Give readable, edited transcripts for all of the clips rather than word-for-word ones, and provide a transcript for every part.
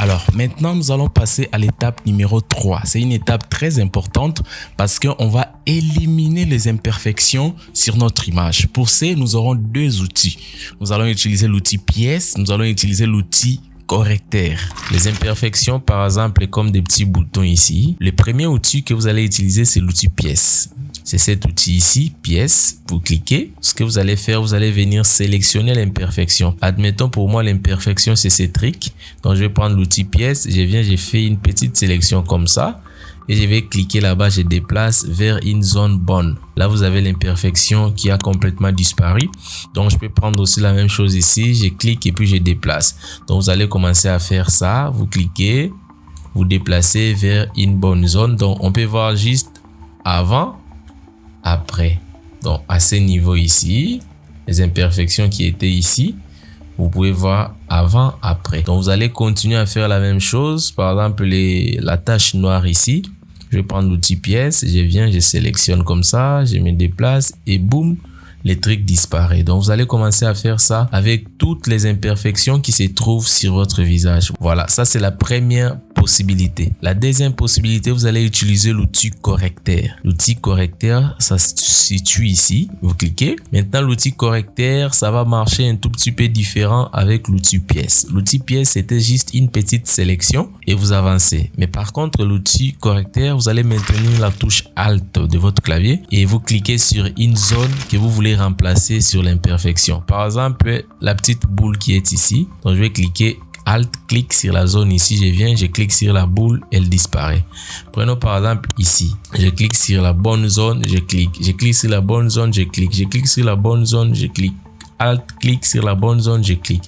Alors maintenant, nous allons passer à l'étape numéro 3. C'est une étape très importante parce qu'on va éliminer les imperfections sur notre image. Pour ça, nous aurons deux outils. Nous allons utiliser l'outil pièce, nous allons utiliser l'outil correcteur. Les imperfections, par exemple, comme des petits boutons ici. Le premier outil que vous allez utiliser, c'est l'outil pièce. C'est cet outil ici, pièce. Vous cliquez. Ce que vous allez faire, vous allez venir sélectionner l'imperfection. Admettons pour moi, l'imperfection, c'est ces trucs. Donc, je vais prendre l'outil pièce. Je fais une petite sélection comme ça. Et je vais cliquer là-bas, je déplace vers une zone bonne. Là, vous avez l'imperfection qui a complètement disparu. Donc, je peux prendre aussi la même chose ici. Je clique et puis je déplace. Donc, vous allez commencer à faire ça. Vous cliquez, vous déplacez vers une bonne zone. Donc, on peut voir juste avant, après. Donc, à ce niveau ici, les imperfections qui étaient ici, vous pouvez voir avant, après. Donc, vous allez continuer à faire la même chose. Par exemple, la tache noire ici. Je vais prendre l'outil pièce, je sélectionne comme ça, je me déplace et boum, les trucs disparaissent. Donc, vous allez commencer à faire ça avec toutes les imperfections qui se trouvent sur votre visage. Voilà, ça c'est la première possibilité. La deuxième possibilité, vous allez utiliser l'outil correcteur. L'outil correcteur, ça se situe ici. Vous cliquez. Maintenant, l'outil correcteur, ça va marcher un tout petit peu différent avec l'outil pièce. L'outil pièce, c'était juste une petite sélection et vous avancez. Mais par contre, l'outil correcteur, vous allez maintenir la touche Alt de votre clavier et vous cliquez sur une zone que vous voulez remplacer sur l'imperfection. Par exemple, la petite boule qui est ici. Donc, je vais cliquer Alt, clique sur la zone ici, je clique sur la boule, elle disparaît. Prenons par exemple ici, je clique sur la bonne zone, je clique sur la bonne zone, je clique sur la bonne zone, je clique. Alt, clique sur la bonne zone, je clique.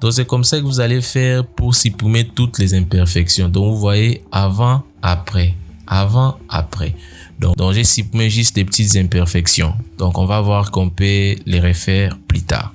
Donc, c'est comme ça que vous allez faire pour supprimer toutes les imperfections. Donc, vous voyez avant, après, avant, après. Donc j'ai supprimé juste des petites imperfections. Donc, on va voir qu'on peut les refaire plus tard.